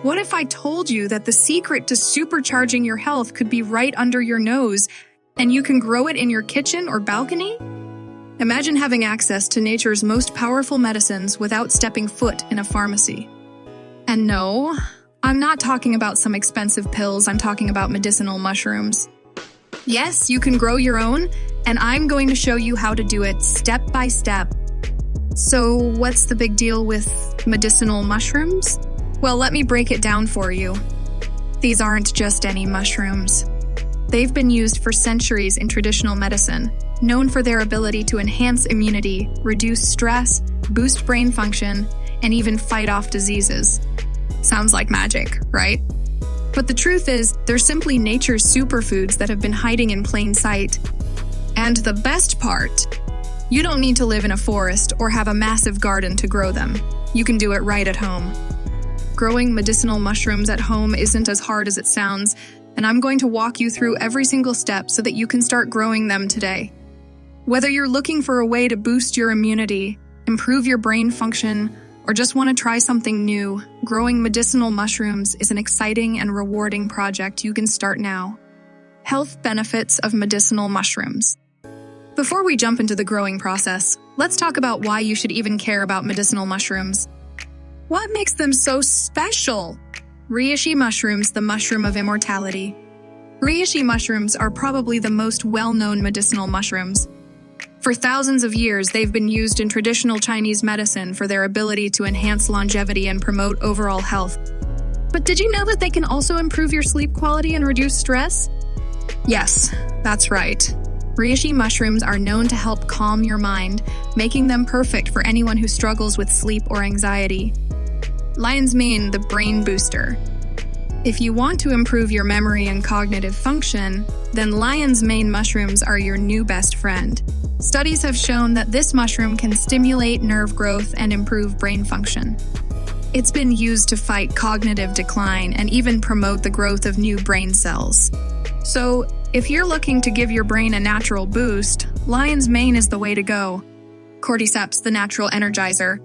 What if I told you that the secret to supercharging your health could be right under your nose, and you can grow it in your kitchen or balcony? Imagine having access to nature's most powerful medicines without stepping foot in a pharmacy. And no, I'm not talking about some expensive pills, I'm talking about medicinal mushrooms. Yes, you can grow your own, and I'm going to show you how to do it step by step. So, what's the big deal with medicinal mushrooms? Well, let me break it down for you. These aren't just any mushrooms. They've been used for centuries in traditional medicine, known for their ability to enhance immunity, reduce stress, boost brain function, and even fight off diseases. Sounds like magic, right? But the truth is, they're simply nature's superfoods that have been hiding in plain sight. And the best part, you don't need to live in a forest or have a massive garden to grow them. You can do it right at home. Growing medicinal mushrooms at home isn't as hard as it sounds, and I'm going to walk you through every single step so that you can start growing them today. Whether you're looking for a way to boost your immunity, improve your brain function, or just want to try something new, growing medicinal mushrooms is an exciting and rewarding project you can start now. Health benefits of medicinal mushrooms. Before we jump into the growing process, let's talk about why you should even care about medicinal mushrooms. What makes them so special? Reishi mushrooms, the mushroom of immortality. Reishi mushrooms are probably the most well-known medicinal mushrooms. For thousands of years, they've been used in traditional Chinese medicine for their ability to enhance longevity and promote overall health. But did you know that they can also improve your sleep quality and reduce stress? Yes, that's right. Reishi mushrooms are known to help calm your mind, making them perfect for anyone who struggles with sleep or anxiety. Lion's mane, the brain booster. If you want to improve your memory and cognitive function, then lion's mane mushrooms are your new best friend. Studies have shown that this mushroom can stimulate nerve growth and improve brain function. It's been used to fight cognitive decline and even promote the growth of new brain cells. So, if you're looking to give your brain a natural boost, lion's mane is the way to go. Cordyceps, the natural energizer.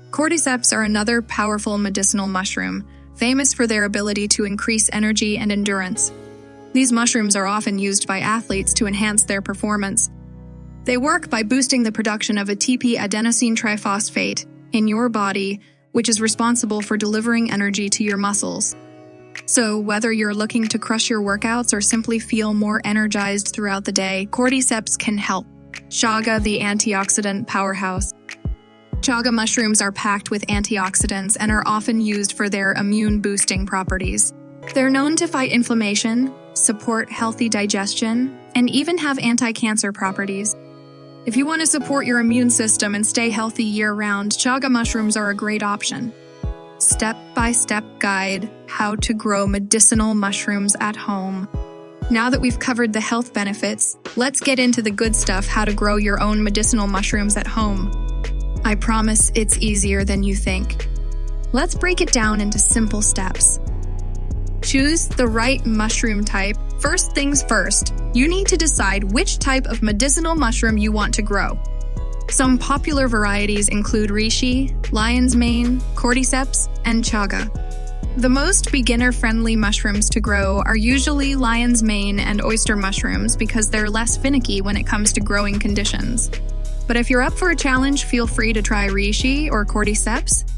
Cordyceps are another powerful medicinal mushroom, famous for their ability to increase energy and endurance. These mushrooms are often used by athletes to enhance their performance. They work by boosting the production of ATP adenosine triphosphate in your body, which is responsible for delivering energy to your muscles. So, whether you're looking to crush your workouts or simply feel more energized throughout the day, cordyceps can help. Chaga, the antioxidant powerhouse. Chaga mushrooms are packed with antioxidants and are often used for their immune-boosting properties. They're known to fight inflammation, support healthy digestion, and even have anti-cancer properties. If you want to support your immune system and stay healthy year-round, chaga mushrooms are a great option. Step-by-step guide, how to grow medicinal mushrooms at home. Now that we've covered the health benefits, let's get into the good stuff, how to grow your own medicinal mushrooms at home. I promise it's easier than you think. Let's break it down into simple steps. Choose the right mushroom type. First things first, you need to decide which type of medicinal mushroom you want to grow. Some popular varieties include reishi, lion's mane, cordyceps, and chaga. The most beginner-friendly mushrooms to grow are usually lion's mane and oyster mushrooms because they're less finicky when it comes to growing conditions. But if you're up for a challenge, feel free to try reishi or cordyceps.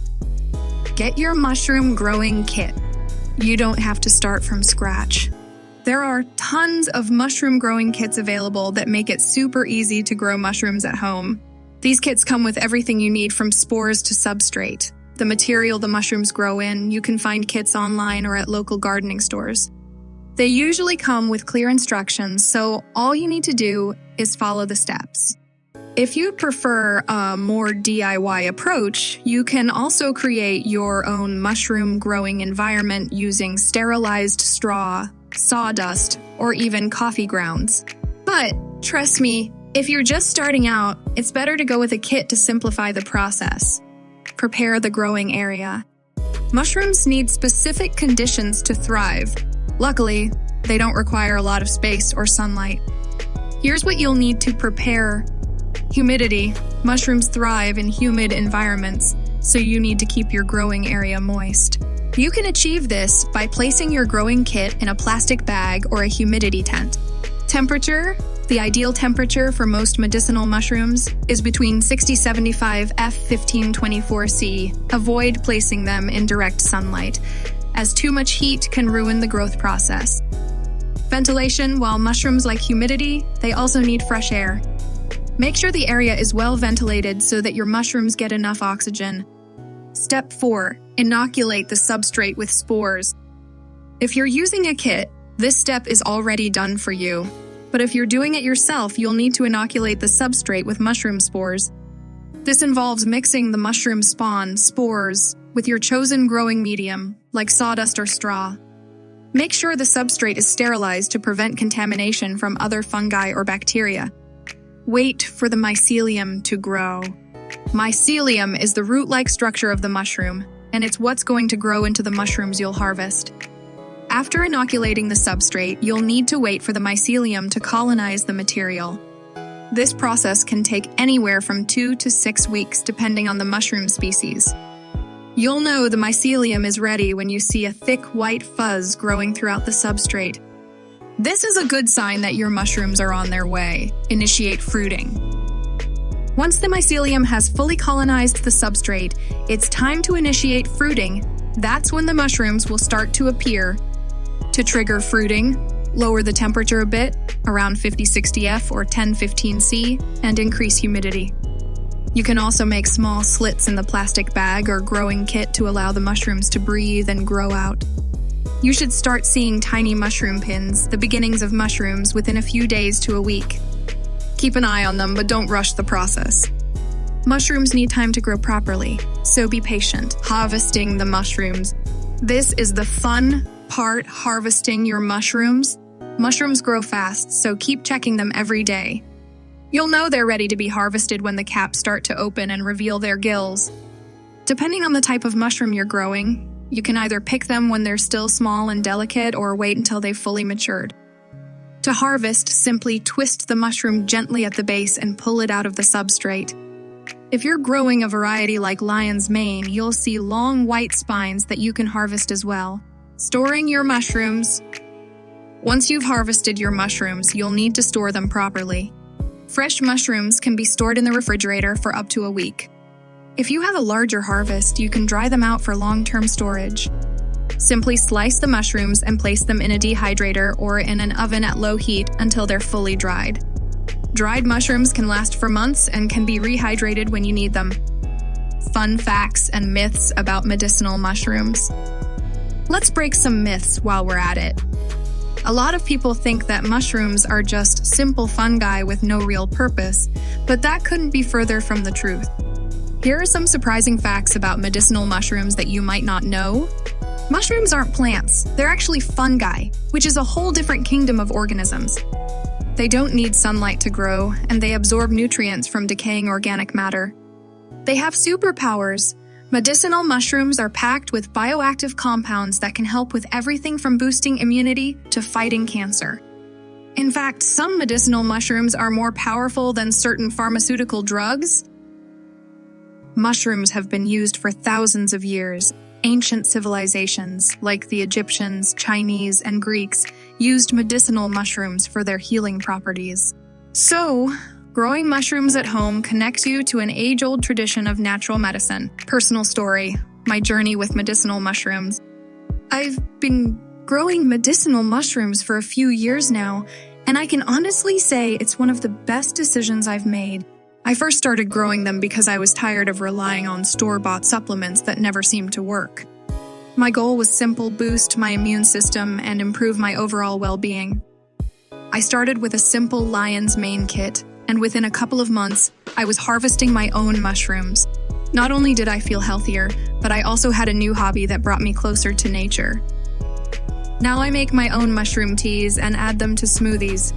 Get your mushroom growing kit. You don't have to start from scratch. There are tons of mushroom growing kits available that make it super easy to grow mushrooms at home. These kits come with everything you need from spores to substrate. The material the mushrooms grow in, you can find kits online or at local gardening stores. They usually come with clear instructions, so all you need to do is follow the steps. If you prefer a more DIY approach, you can also create your own mushroom growing environment using sterilized straw, sawdust, or even coffee grounds. But trust me, if you're just starting out, it's better to go with a kit to simplify the process. Prepare the growing area. Mushrooms need specific conditions to thrive. Luckily, they don't require a lot of space or sunlight. Here's what you'll need to prepare. Humidity. Mushrooms thrive in humid environments, so you need to keep your growing area moist. You can achieve this by placing your growing kit in a plastic bag or a humidity tent. Temperature. The ideal temperature for most medicinal mushrooms is between 60-75 F1524 C. Avoid placing them in direct sunlight, as too much heat can ruin the growth process. Ventilation. While mushrooms like humidity, they also need fresh air. Make sure the area is well ventilated so that your mushrooms get enough oxygen. Step 4. Inoculate the substrate with spores. If you're using a kit, this step is already done for you. But if you're doing it yourself, you'll need to inoculate the substrate with mushroom spores. This involves mixing the mushroom spawn, spores, with your chosen growing medium, like sawdust or straw. Make sure the substrate is sterilized to prevent contamination from other fungi or bacteria. Wait for the mycelium to grow. Mycelium is the root-like structure of the mushroom, and it's what's going to grow into the mushrooms you'll harvest. After inoculating the substrate, you'll need to wait for the mycelium to colonize the material. This process can take anywhere from 2 to 6 weeks depending on the mushroom species. You'll know the mycelium is ready when you see a thick white fuzz growing throughout the substrate. This is a good sign that your mushrooms are on their way. Initiate fruiting. Once the mycelium has fully colonized the substrate, it's time to initiate fruiting. That's when the mushrooms will start to appear. To trigger fruiting, lower the temperature a bit, around 50-60 F or 10-15 C, and increase humidity. You can also make small slits in the plastic bag or growing kit to allow the mushrooms to breathe and grow out. You should start seeing tiny mushroom pins, the beginnings of mushrooms, within a few days to a week. Keep an eye on them, but don't rush the process. Mushrooms need time to grow properly, so be patient. Harvesting the mushrooms. This is the fun part, harvesting your mushrooms. Mushrooms grow fast, so keep checking them every day. You'll know they're ready to be harvested when the caps start to open and reveal their gills. Depending on the type of mushroom you're growing, you can either pick them when they're still small and delicate or wait until they've fully matured. To harvest, simply twist the mushroom gently at the base and pull it out of the substrate. If you're growing a variety like lion's mane, you'll see long white spines that you can harvest as well. Storing your mushrooms. Once you've harvested your mushrooms, you'll need to store them properly. Fresh mushrooms can be stored in the refrigerator for up to a week. If you have a larger harvest, you can dry them out for long-term storage. Simply slice the mushrooms and place them in a dehydrator or in an oven at low heat until they're fully dried. Dried mushrooms can last for months and can be rehydrated when you need them. Fun facts and myths about medicinal mushrooms. Let's break some myths while we're at it. A lot of people think that mushrooms are just simple fungi with no real purpose, but that couldn't be further from the truth. Here are some surprising facts about medicinal mushrooms that you might not know. Mushrooms aren't plants, they're actually fungi, which is a whole different kingdom of organisms. They don't need sunlight to grow, and they absorb nutrients from decaying organic matter. They have superpowers. Medicinal mushrooms are packed with bioactive compounds that can help with everything from boosting immunity to fighting cancer. In fact, some medicinal mushrooms are more powerful than certain pharmaceutical drugs. Mushrooms have been used for thousands of years. Ancient civilizations, like the Egyptians, Chinese, and Greeks, used medicinal mushrooms for their healing properties. So, growing mushrooms at home connects you to an age-old tradition of natural medicine. Personal story, my journey with medicinal mushrooms. I've been growing medicinal mushrooms for a few years now, and I can honestly say it's one of the best decisions I've made. I first started growing them because I was tired of relying on store-bought supplements that never seemed to work. My goal was simple: boost my immune system and improve my overall well-being. I started with a simple lion's mane kit, and within a couple of months, I was harvesting my own mushrooms. Not only did I feel healthier, but I also had a new hobby that brought me closer to nature. Now I make my own mushroom teas and add them to smoothies.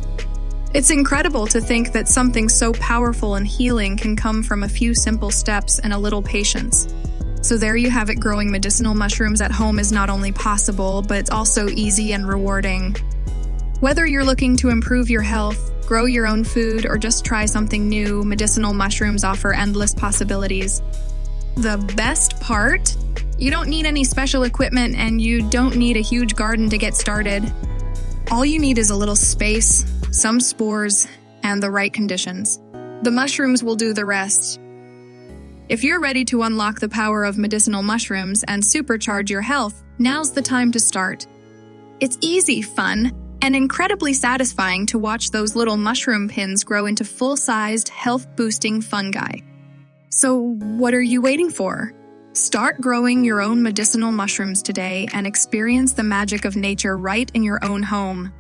It's incredible to think that something so powerful and healing can come from a few simple steps and a little patience. So there you have it, growing medicinal mushrooms at home is not only possible, but it's also easy and rewarding. Whether you're looking to improve your health, grow your own food, or just try something new, medicinal mushrooms offer endless possibilities. The best part? You don't need any special equipment, and you don't need a huge garden to get started. All you need is a little space, some spores, and the right conditions. The mushrooms will do the rest. If you're ready to unlock the power of medicinal mushrooms and supercharge your health, now's the time to start. It's easy, fun, and incredibly satisfying to watch those little mushroom pins grow into full-sized, health-boosting fungi. So what are you waiting for? Start growing your own medicinal mushrooms today and experience the magic of nature right in your own home.